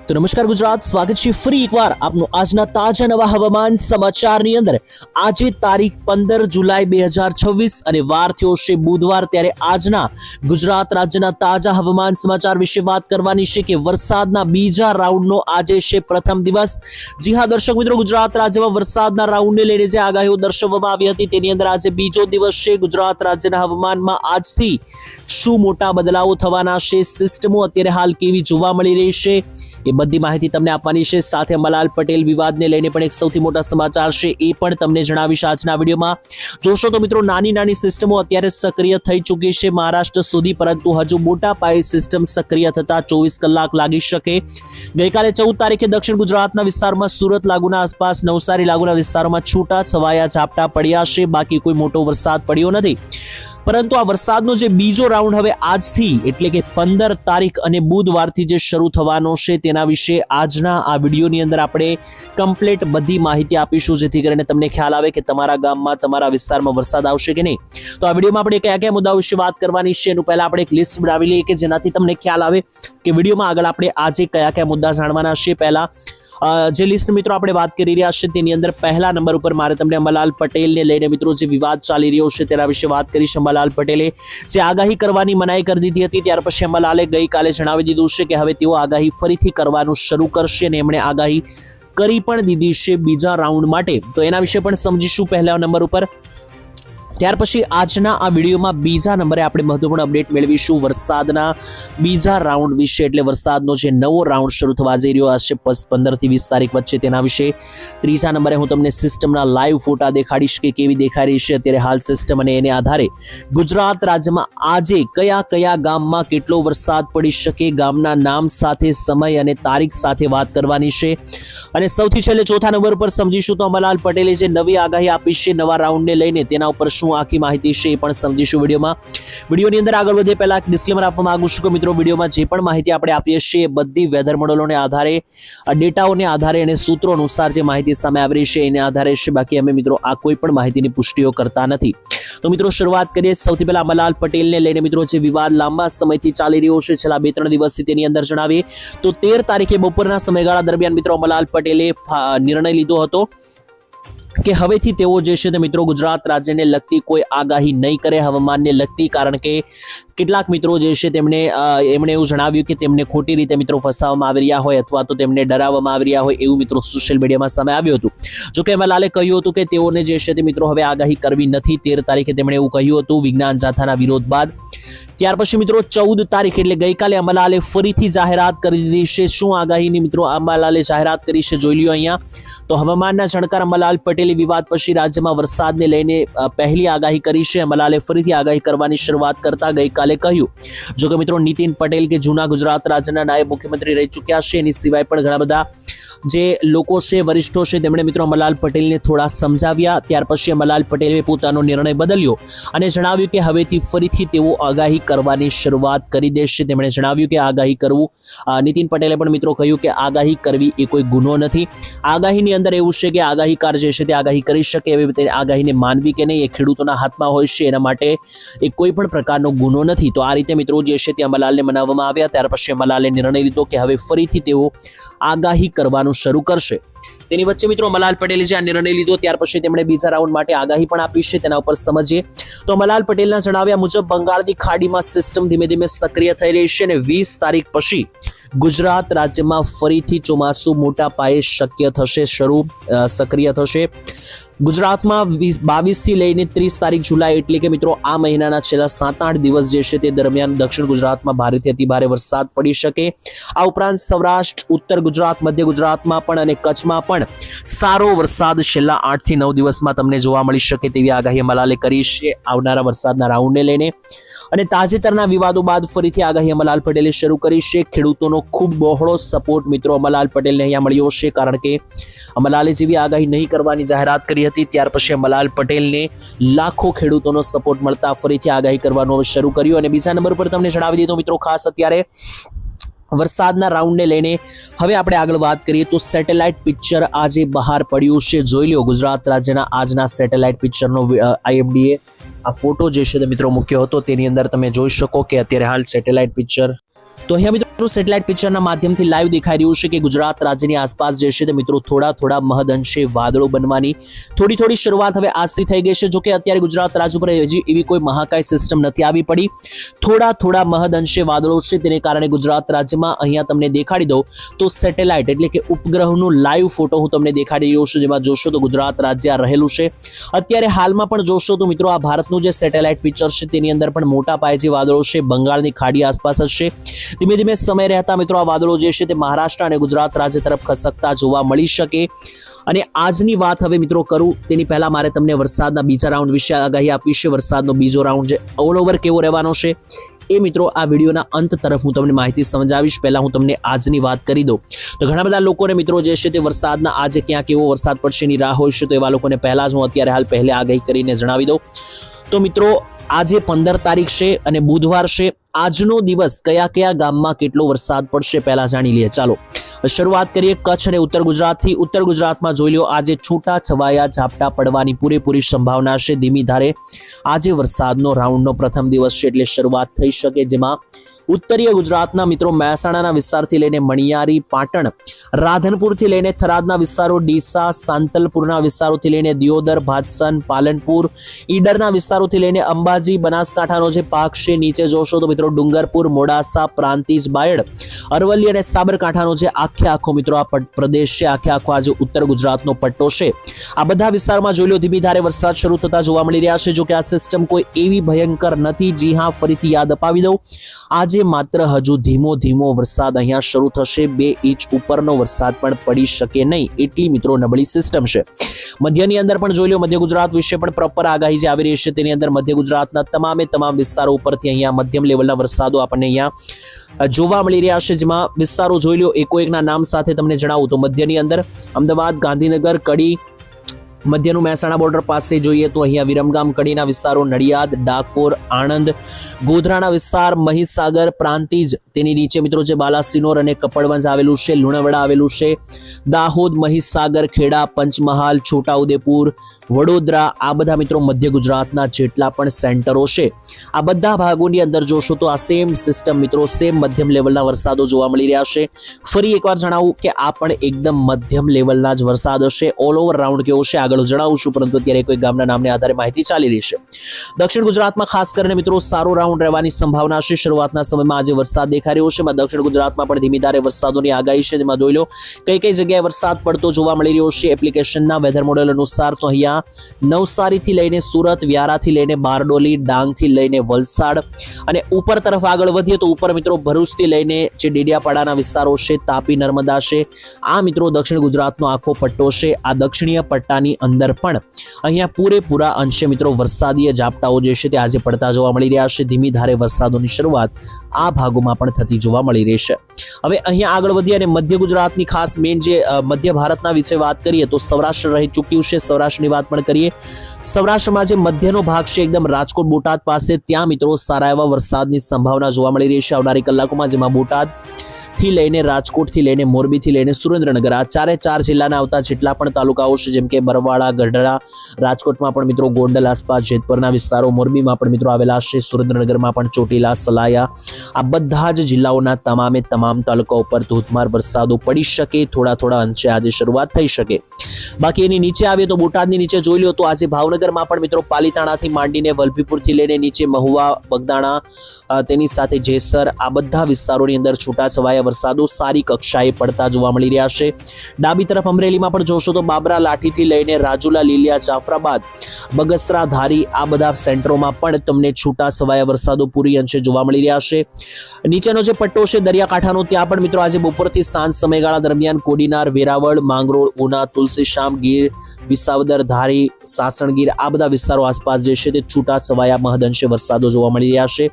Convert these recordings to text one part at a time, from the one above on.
તો નમસ્કાર ગુજરાત, સ્વાગત છે ફરી એકવાર આપનું આજના તાજા નવા હવામાન સમાચારની અંદર। આજે તારીખ 15 જુલાઈ 2026 અને વાર થયો છે બુધવાર। ત્યારે આજના ગુજરાત રાજ્યના તાજા હવામાન સમાચાર વિશે વાત કરવાની છે કે વરસાદના બીજા રાઉન્ડનો આજે છે પ્રથમ દિવસ। જી હા દર્શક મિત્રો, ગુજરાત રાજ્યમાં વરસાદના રાઉન્ડને લઈને જે આગાહીઓ દર્શાવવામાં આવી હતી તેની અંદર આજે બીજો દિવસ છે। ગુજરાત રાજ્યના હવામાનમાં આજથી શું મોટા બદલાવો થવાના છે, સિસ્ટમો અત્યારે હાલ કેવી જોવા મળી રહી છે, એ બધી માહિતી તમને આપવાની છે। સાથે અંબાલાલ પટેલ વિવાદને લઈને પણ એક સૌથી મોટા સમાચાર છે, એ પણ તમને જણાવીશ આજના વિડીયોમાં। જોશો તો મિત્રો, નાની નાની સિસ્ટમો અત્યારે સક્રિય થઈ ચૂકી છે મહારાષ્ટ્ર સુધી, પરંતુ હજુ મોટા પાયે સિસ્ટમ સક્રિય થતા 24 કલાક લાગી શકે। ગઈકાલે 14 તારીખે દક્ષિણ ગુજરાતના વિસ્તારમાં, સુરત લાગુના આસપાસ, નવસારી લાગુના વિસ્તારોમાં છૂટા છવાયા ઝાપટા પડ્યા છે, બાકી કોઈ મોટો વરસાદ પડ્યો નથી। પરંતુ આ વરસાદનો જે બીજો રાઉન્ડ હવે આજથી એટલે કે 15 તારીખ અને બુધવારથી જે શરૂ થવાનો છે તેના વિશે આજના આ વિડીયોની અંદર આપણે કમ્પ્લીટ બધી માહિતી આપીશું, જેથી કરીને તમને ખ્યાલ આવે કે તમારા ગામમાં, તમારા વિસ્તારમાં વરસાદ આવશે કે નહીં। તો આ વિડીયોમાં આપણે કયા કયા મુદ્દાઓ વિશે વાત કરવાની છે એનું પહેલા આપણે એક લિસ્ટ બનાવી લઈએ કે જેનાથી તમને ખ્યાલ આવે કે વિડીયોમાં આગળ આપણે આજે કયા કયા મુદ્દા જાણવાના છે। પહેલા જે લિસ્ટ મિત્રો આપણે વાત કરી રહ્યા છે તેની અંદર પહેલા નંબર ઉપર મારે તમને અંબાલાલ પટેલને લઈને મિત્રો જે વિવાદ ચાલી રહ્યો છે તેના વિશે વાત કરીશ। અંબાલાલ પટેલે જે આગાહી કરવાની મનાઈ કરી દીધી હતી, ત્યાર પછી અંબાલાલે ગઈકાલે જણાવી દીધું છે કે હવે તેઓ આગાહી ફરીથી કરવાનું શરૂ કરશે અને એમણે આગાહી કરી પણ દીધી છે બીજા રાઉન્ડ માટે। તો એના વિશે પણ સમજીશું પહેલા નંબર ઉપર। ત્યાર પછી આજના આ વિડીયોમાં બીજા નંબરે આપણે મહત્વપૂર્ણ અપડેટ મેળવીશું વરસાદના બીજા રાઉન્ડ વિશે, એટલે વરસાદનો જે નવો રાઉન્ડ શરૂ થવા જઈ રહ્યો છે 15 થી 20 તારીખ વચ્ચે તેના વિશે। ત્રીજા નંબરે હું તમને સિસ્ટમના લાઈવ ફોટા દેખાડીશ કે કેવી દેખાઈ રહી છે અત્યારે હાલ સિસ્ટમ, અને એને આધારે ગુજરાત રાજ્યમાં આજે કયા કયા ગામમાં કેટલો વરસાદ પડી શકે, ગામના નામ સાથે, સમય અને તારીખ સાથે વાત કરવાની છે। અને સૌથી છેલ્લે ચોથા નંબર પર સમજીશું તો અંબાલાલ પટેલે જે નવી આગાહી આપી છે નવા રાઉન્ડને લઈને તેના ઉપર શું આખી માહિતી છે એ પણ સમજીશું વિડીયોમાં। વિડીયોની અંદર આગળ વધે પહેલા એક ડિસ્ક્લેમર આપવા માંગુ છું કે મિત્રો, વિડીયોમાં જે પણ માહિતી આપણે આપીએ છીએ બધી વેધર મોડેલોને આધારે, ડેટાઓને આધારે અને સૂત્રો અનુસાર જે માહિતી સામે આવી રહી છે એને આધારે છે, બાકી અમે મિત્રો આ કોઈ પણ માહિતીની પુષ્ટિઓ કરતા નથી। તો મિત્રો શરૂઆત કરીએ સૌથી પહેલા અંબાલાલ પટેલને લઈને મિત્રો જે વિવાદ લાંબા સમયથી ચાલી રહ્યો છે છેલ્લા 2-3 દિવસથી, તેની અંદર જણાવીએ તો 13 તારીખે બપોરના સમયગાળા દરમિયાન મિત્રો અંબાલાલ પટેલે નિર્ણય લીધો હતો કે હવેથી તેઓ જે છે તે મિત્રો ગુજરાત રાજ્યને લગતી કોઈ આગાહી નહીં કરે હવામાનને લગતી, કારણ કે કેટલાક મિત્રો જે છે એમણે એવું જણાવ્યું કે તેમને ખોટી રીતે મિત્રો ફસાવવામાં આવી રહ્યા હોય અથવા તો તેમને ડરાવવામાં આવી રહ્યા હોય એવું મિત્રો સોશિયલ મીડિયામાં સામે આવ્યું હતું। જોકે અંબાલાલે કહ્યું હતું કે તેઓને જે છે તે મિત્રો હવે આગાહી કરવી નથી। 13 તારીખે તેમણે એવું કહ્યું હતું વિજ્ઞાન જાથાના વિરોધ બાદ। ત્યાર પછી મિત્રો 14 તારીખ એટલે ગઈકાલે અંબાલાલે ફરીથી જાહેરાત કરી દીધી છે। શું આગાહીની મિત્રો અંબાલાલે જાહેરાત કરી છે જોઈ લ્યો અહીંયા। તો હવામાનના જાણકાર અંબાલાલ પટેલે વિવાદ પછી રાજ્યમાં વરસાદને લઈને પહેલી આગાહી કરી છે। અંબાલાલે ફરીથી આગાહી કરવાની શરૂઆત કરતા ગઈકાલે કહ્યું, જો કે મિત્રો નીતિન પટેલ કે જૂના ગુજરાત રાજ્યના નાયબ મુખ્યમંત્રી રહી ચૂક્યા છે, એની સિવાય પણ ઘણા બધા જે લોકો છે, વરિષ્ઠો છે, તેમણે મિત્રો અંબાલાલ પટેલને થોડા સમજાવ્યા। ત્યાર પછી અંબાલાલ પટેલે પોતાનો નિર્ણય બદલ્યો અને જણાવ્યું કે હવેથી ફરીથી તેઓ આગાહી કરવાની શરૂઆત કરી દેશે। તેમણે જણાવ્યું કે આગાહી કરવું, નીતિન પટેલે પણ મિત્રો કહ્યું કે આગાહી કરવી એ કોઈ ગુનો નથી। આગાહીની અંદર એવું છે કે આગાહીકાર જે છે તે આગાહી કરી શકે, એવી આગાહીને માનવી કે નહીં એ ખેડૂતોના હાથમાં હોય છે, એના માટે એ કોઈ પણ પ્રકારનો ગુનો નથી। તો આ રીતે મિત્રો જે છે તે અંબાલાલને મનાવવામાં આવ્યા। ત્યાર પછી અંબાલાલે નિર્ણય લીધો કે હવે ફરીથી તેઓ આગાહી કરવાનું શરૂ કરશે। તેની વચ્ચે મિત્રો અંબાલાલ પટેલે જે આ નિર્ણય લીધો ત્યાર પછી તેમણે બીજા રાઉન્ડ માટે આગાહી પણ આપી છે, તેના ઉપર સમજીએ તો અંબાલાલ પટેલના જણાવ્યા મુજબ બંગાળની ખાડીમાં સિસ્ટમ ધીમે ધીમે સક્રિય થઈ રહી છે અને 20 તારીખ પછી ગુજરાત રાજ્યમાં ફરીથી ચોમાસું મોટા પાયે સક્રિય થશે। ગુજરાતમાં 22 થી લઈને 30 તારીખ જુલાઈ એટલે કે મિત્રો આ મહિનાના છેલ્લા 7-8 દિવસ જે છે તે દરમિયાન દક્ષિણ ગુજરાતમાં ભારેથી અતિ ભારે વરસાદ પડી શકે। આ ઉપરાંત સૌરાષ્ટ્ર, ઉત્તર ગુજરાત, મધ્ય ગુજરાતમાં પણ અને કચ્છમાં પણ સારો વરસાદ છેલ્લા 8 થી 9 દિવસમાં તમને જોવા મળી શકે તેવી આગાહી અંબાલાલે કરી છે આવનારા વરસાદના રાઉન્ડને લઈને। અને તાજેતરના વિવાદો બાદ ફરીથી આગાહી અંબાલાલ પટેલે શરૂ કરી છે। ખેડૂતોનો ખૂબ બહોળો સપોર્ટ મિત્રો અંબાલાલ પટેલને અહીંયા મળ્યો છે, કારણ કે અંબાલાલે જેવી આગાહી નહીં કરવાની જાહેરાત કરી હતી ત્યાર પછી અંબાલાલ પટેલને લાખો ખેડૂતોનો સપોર્ટ મળતા ફરીથી આગાહી કરવાનું શરૂ કર્યું। અને બીજા નંબર પર તમને જણાવી દીધું મિત્રો ખાસ અત્યારે વરસાદના રાઉન્ડને લઈને હવે આપણે આગળ વાત કરીએ તો સેટેલાઇટ પિક્ચર આજે બહાર પડ્યું છે, જોઈ લો ગુજરાત રાજ્યના આજના સેટેલાઇટ પિક્ચરનો IMDએ આ ફોટો જે છે તે મિત્રો મૂક્યો હતો, તેની અંદર તમે જોઈ શકો કે અત્યારે હાલ સેટેલાઇટ પિક્ચર તો અહીંયા મિત્રો સેટેલાઇટ પિક્ચરના માધ્યમથી લાઈવ દેખાઈ રહ્યું છે કે ગુજરાત રાજ્યની આસપાસ જે છે તે મિત્રો થોડા મહદઅંશે વાદળો બનવાની થોડી શરૂઆત હવે આજથી થઈ ગઈ છે. જો કે અત્યારે ગુજરાત રાજ્ય પર હજી એવી કોઈ મહાકાય સિસ્ટમ નથી આવી પડી. થોડા મહદઅંશે વાદળો છે, તેને કારણે ગુજરાત રાજ્યમાં અહીંયા તમને દેખાડી દઉં તો સેટેલાઇટ એટલે કે ઉપગ્રહનું લાઈવ ફોટો હું તમને દેખાડી રહ્યો છું, જેમાં જોશો તો ગુજરાત રાજ્ય રહેલું છે. અત્યારે હાલમાં પણ જોશો તો મિત્રો આ ભારતનું જે સેટેલાઇટ પિક્ચર છે તેની અંદર પણ મોટા પાયે જે વાદળો છે બંગાળની ખાડી આસપાસ જ છે. ધીમે સમય રહેતા મિત્રો આ વાદળો જે છે તે મહારાષ્ટ્ર અને ગુજરાત રાજ્ય તરફ ખસકતા જોવા મળી શકે. અને આજની વાત હવે મિત્રો કરું તેની પહેલા મારે તમને વરસાદના બીજા રાઉન્ડ વિશે આગાહી આપવી છે. વરસાદનો બીજો રાઉન્ડ જે ઓલ ઓવર કેવો રહેવાનો છે એ મિત્રો આ વિડીયોના અંત તરફ હું તમને માહિતી સમજાવીશ. પહેલા હું તમને આજની વાત કરી દઉં તો ઘણા બધા લોકોને મિત્રો જે છે તે વરસાદના આજે ક્યાં કેવો વરસાદ પડશે એની રાહ હોય છે, તો એવા લોકોને પહેલા જ હું અત્યારે હાલ પહેલે આગાહી કરીને જણાવી દઉં. તો મિત્રો આજે 15 તારીખ છે અને બુધવાર છે. આજનો દિવસ કયા ગામમાં કેટલો વરસાદ પડશે પહેલા જાણી લઈએ. ચાલો શરૂઆત કરીએ કચ્છ અને ઉત્તર ગુજરાતથી. ઉત્તર ગુજરાતમાં જોઈ લો આજે છૂટા છવાયા ઝાપટા પડવાની પૂરેપૂરી સંભાવના છે. ધીમી ધારે આજે વરસાદનો રાઉન્ડનો પ્રથમ દિવસ છે એટલે શરૂઆત થઈ શકે, જેમાં ઉત્તરીય ગુજરાતના મિત્રો મહેસાણાના વિસ્તારથી લઈને મણિયારી, પાટણ, રાધનપુરથી લઈને થરાદના વિસ્તારો, ડીસા, સાંતલપુરના વિસ્તારોથી લઈને દિયોદર, ભાદસન, પાલનપુર, ઈડરના વિસ્તારોથી લઈને અંબાજી, બનાસકાંઠાનો જે પાક છે નીચે જોશો તો મિત્રો ડુંગરપુર, મોડાસા, પ્રાંતિજ, બાયડ, અરવલ્લી અને સાબરકાંઠાનો જે આખો મિત્રો આ પ્રદેશ છે, આખો આજે ઉત્તર ગુજરાતનો પટ્ટો છે. આ બધા વિસ્તારમાં જોઈ લો ધીમી ધારે વરસાદ શરૂ થતા જોવા મળી રહ્યા છે. જો કે આ સિસ્ટમ કોઈ એવી ભયંકર નથી. જી હા, ફરીથી યાદ અપાવી દઉં, આજે માત્ર હજુ ધીમો વરસાદ અહીંયા શરૂ થશે. 2 ઇંચ ઉપરનો વરસાદ પણ પડી શકે નહીં એટલી મિત્રો નબળી સિસ્ટમ છે. મધ્યની અંદર પણ જોઈ લો, મધ્ય ગુજરાત વિશે પણ પ્રોપર આગાહી જે આવી રહી છે તેની અંદર મધ્ય ગુજરાતના તમામ વિસ્તારો ઉપરથી અહીંયા મધ્યમ લેવલના વરસાદો આપણને અહીંયા જોવા મળી રહ્યા છે. જેમાં વિસ્તારો જોઈ લો એકોએકના નામ સાથે તમને જણાવું તો મધ્યની અંદર અમદાવાદ, ગાંધીનગર, કડી, મધ્યનું મહેસાણા બોર્ડર પાસે જોઈએ તો અહીંયા વિરમગામ, કડીના વિસ્તારો, નડિયાદ, ડાકોર, આણંદ, ગોધરાના વિસ્તાર, મહીસાગર, પ્રાંતિજ, તેની નીચે મિત્રો જે બાલાસિનોર અને કપડવંજ આવેલું છે, લુણાવાડા આવેલું છે, દાહોદ, મહીસાગર, ખેડા, પંચમહાલ, છોટાઉદેપુર, વડોદરા, આ બધા મિત્રો મધ્ય ગુજરાતના જેટલા પણ સેન્ટરો છે આ બધા ભાગોની અંદર જોશો તો આ સેમ સિસ્ટમ મિત્રો સેમ મધ્યમ લેવલના વરસાદો જોવા મળી રહ્યા છે. ફરી એકવાર જણાવું કે આ પણ એકદમ મધ્યમ લેવલના જ વરસાદ હશે. ઓલ ઓવર રાઉન્ડ કેવો છે આગળ જણાવું છું, પરંતુ અત્યારે કોઈ ગામના નામને આધારે માહિતી ચાલી રહી છે. દક્ષિણ ગુજરાતમાં ખાસ કરીને મિત્રો સારો રાઉન્ડ રહેવાની સંભાવના છે. શરૂઆતના સમયમાં આજે વરસાદ દેખાઈ રહ્યો છે. દક્ષિણ ગુજરાતમાં પણ ધીમી ધારે વરસાદોની આગાહી છે, જેમાં જોઈ લો કઈ જગ્યાએ વરસાદ પડતો જોવા મળી રહ્યો છે. એપ્લિકેશનના વેધર મોડેલ અનુસાર તો અહીંયા નવસારીથી લઈને સુરત, વ્યારાથી લઈને બારડોલી, ડાંગથી લઈને વલસાડ અને ઉપર તરફ આગળ વધીએ તો ઉપર મિત્રો ભરૂચથી લઈને જે ડેડિયાપાડાના વિસ્તારો છે, તાપી, નર્મદા છે, આ મિત્રો દક્ષિણ ગુજરાતનો આખો પટ્ટો છે. આ દક્ષિણીય પટ્ટાની અંદર પણ અહીંયા પૂરેપૂરા અંશે મિત્રો વરસાદીય ઝાપટાઓ જે છે તે આજે પડતા જોવા મળી રહ્યા છે. ધીમી ધારે વરસાદોની શરૂઆત આ ભાગોમાં પણ થતી જોવા મળી રહી છે. હવે અહીંયા આગળ વધીએ અને મધ્ય ગુજરાતની ખાસ મેઇન જે મધ્ય ભારતના વિશે વાત કરીએ તો સૌરાષ્ટ્ર રહી ચૂક્યું છે. સૌરાષ્ટ્રની વાત પણ કરીએ. સૌરાષ્ટ્રમાં જે મધ્યનો ભાગ છે એકદમ રાજકોટ, બોટાદ પાસે, ત્યાં મિત્રો સારા એવા વરસાદની સંભાવના જોવા મળી રહી છે આવનારી કલાકોમાં, જેમાં બોટાદ થી લઈને રાજકોટથી લઈને મોરબીથી લઈને સુરેન્દ્રનગર આ 4 જિલ્લાના આવતા જેટલા પણ તાલુકાઓ છે, જેમ કે બરવાળા, ગઢડા, રાજકોટમાં પણ મિત્રો ગોંડલ આસપાસ, જેતપુરના વિસ્તારો, મોરબીમાં પણ મિત્રો આવેલા છે, સુરેન્દ્રનગરમાં પણ ચોટીલા, સલાયા, આ બધા જ જિલ્લાઓના તમામ તાલુકાઓ પર ધોધમાર વરસાદો પડી શકે. થોડા અંશે આજે શરૂઆત થઈ શકે. બાકી એની નીચે આવીએ તો બોટાદની નીચે જોઈ લો તો આજે ભાવનગરમાં પણ મિત્રો પાલીતાણાથી માંડીને વલભીપુરથી લઈને નીચે મહુવા, બગદાણા, તેની સાથે જેસર, આ બધા વિસ્તારોની અંદર છૂટાછવાયા વરસાદો સારી કક્ષાએ પડતા જોવા મળી રહ્યા છે. ડાબી તરફ અમરેલીમાં પણ જોશો તો બાબરા, લાઠીથી લઈને રાજુલા, લીલિયા, જાફરાબાદ, બગસરા, ધારી, આ બધા સેન્ટરોમાં પણ તમને છૂટાછવાયા વરસાદો પૂરી અંશે જોવા મળી રહ્યા છે. નીચેનો જે પટ્ટો છે દરિયાકાંઠાનો, ત્યાં પણ મિત્રો આજે બપોરથી સાંજ સમયગાળા દરમિયાન કોડીનાર, વેરાવળ, માંગરોળ, ઉના, તુલસીશ્યામ, ગીર, વિસાવદર, ધારી, સાસણગીર, આ બધા વિસ્તારો આસપાસ જે છે તે છૂટાછવાયા મહદઅંશે વરસાદો જોવા મળી રહ્યા છે.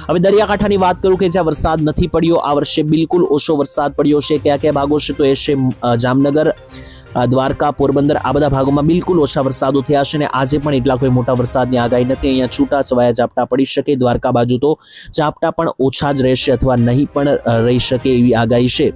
હવે દરિયાકાંઠાની વાત કરું કે જ્યાં વરસાદ નથી પડ્યો આ વર્ષે, બિલકુલ ઓછો વરસાદ પડ્યો છે. કયા ભાગો છે તો એ છે જામનગર, દ્વારકા, પોરબંદર આ બધા ભાગોમાં બિલકુલ ઓછા વરસાદો થયા છે અને આજે પણ એટલા કોઈ મોટા વરસાદની આગાહી નથી. અહીંયા છૂટાછવાયા ઝાપટા પડી શકે. દ્વારકા બાજુ તો ઝાપટા પણ ઓછા જ રહેશે અથવા નહીં પણ રહી શકે એવી આગાહી છે.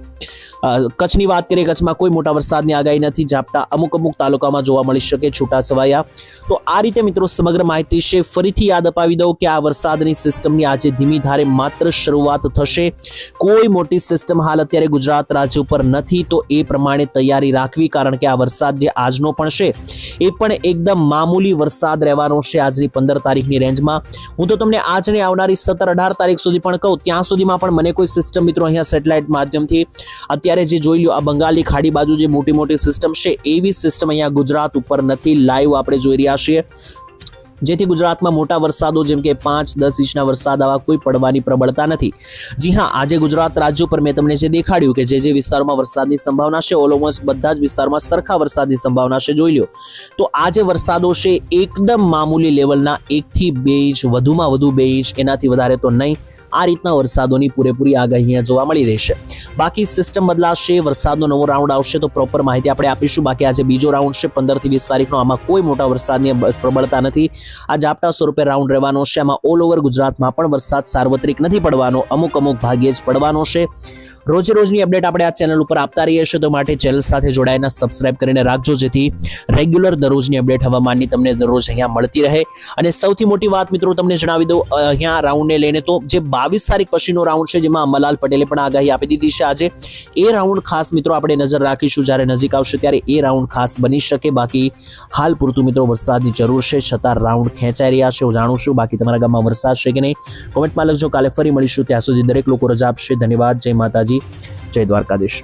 કચ્છની વાત કરીએ, કચ્છમાં કોઈ મોટા વરસાદની આગાહી નથી. ઝાપટા અમુક તાલુકામાં જોવા મળી શકે, છૂટાછવાયા. તો આ રીતે મિત્રો સમગ્ર માહિતી છે. ફરીથી યાદ અપાવી દઉં કે આ વરસાદની સિસ્ટમની આજે ધીમી ધારે માત્ર શરૂઆત થશે. કોઈ મોટી સિસ્ટમ હાલ અત્યારે ગુજરાત રાજ્ય ઉપર નથી, તો એ પ્રમાણે તૈયારી રાખવી, કારણ કે આ વરસાદ જે આજનો પણ છે એ પણ એકદમ મામૂલી વરસાદ રહેવાનો છે આજની 15 તારીખની રેન્જમાં. હું તો તમને આજની આવનારી 17-18 તારીખ સુધી પણ કહું, ત્યાં સુધીમાં પણ મને કોઈ સિસ્ટમ મિત્રો અહીંયા સેટેલાઇટ માધ્યમથી અત્યારે જે જોઈ લો, આ બંગાળની ખાડી બાજુ જે મોટી મોટી સિસ્ટમ છે એવી સિસ્ટમ અહીંયા ગુજરાત ઉપર નથી. લાઈવ આપણે જોઈ રહ્યા છીએ, જેથી ગુજરાતમાં મોટા વરસાદો જેમ કે 5-10 ઇંચના વરસાદ આવા કોઈ પડવાની પ્રબળતા નથી. જી હા, આજે ગુજરાત રાજ્ય પર મેં તમને જે દેખાડ્યું કે જે વિસ્તારોમાં વરસાદની સંભાવના છે, ઓલમોસ્ટ બધા જ વિસ્તારમાં સરખા વરસાદની સંભાવના છે. જોઈ લો તો આજે વરસાદો છે એકદમ મામૂલી લેવલના, 1 થી 2 ઇંચ, વધુમાં વધુ 2 ઇંચ, એનાથી વધારે તો નહીં. આ રીતના વરસાદોની પૂરેપૂરી આગાહી અહીંયા જોવા મળી રહેશે. બાકી સિસ્ટમ બદલાશે, વરસાદનો નવો રાઉન્ડ આવશે તો પ્રોપર માહિતી આપણે આપીશું. બાકી આજે બીજો રાઉન્ડ છે 15 થી 20 તારીખનો, આમાં કોઈ મોટા વરસાદની પ્રબળતા નથી. આ ઝાપટા સ્વરૂપે રાઉન્ડ રહેવાનો છે. આમાં ઓલ ઓવર ગુજરાતમાં પણ વરસાદ સાર્વત્રિક નથી પડવાનો, અમુક ભાગ્યે જ પડવાનો છે. રોજે રોજની અપડેટ આપણે આ ચેનલ ઉપર આપતા રહીએ છીએ, તો માટે ચેનલ સાથે જોડાઈને સબસ્ક્રાઇબ કરીને રાખજો, જેથી રેગ્યુલર દરરોજની અપડેટ હવામાનની તમને દરરોજ અહીંયા મળતી રહે. અને સૌથી મોટી વાત મિત્રો તમને જણાવી દઉં, અહીંયા રાઉન્ડને લઈને તો જે 22 તારીખ પછીનો રાઉન્ડ છે, જેમાં અંબાલાલ પટેલે પણ આગાહી આપી દીધી છે આજે, એ રાઉન્ડ ખાસ મિત્રો આપણે નજર રાખીશું. જ્યારે નજીક આવશે ત્યારે એ રાઉન્ડ ખાસ બની શકે. બાકી હાલ પૂરતું મિત્રો વરસાદની જરૂર છે, છતાં રાઉન્ડ ખેંચાઈ રહ્યા છે. હું જાણું છું, બાકી તમારા ગામમાં વરસાદ છે કે નહીં કોમેન્ટમાં લખજો. કાલે ફરી મળીશું, ત્યાં સુધી દરેક લોકો રજા આપશે. ધન્યવાદ. જય માતાજી, જય દ્વારકાધીશ.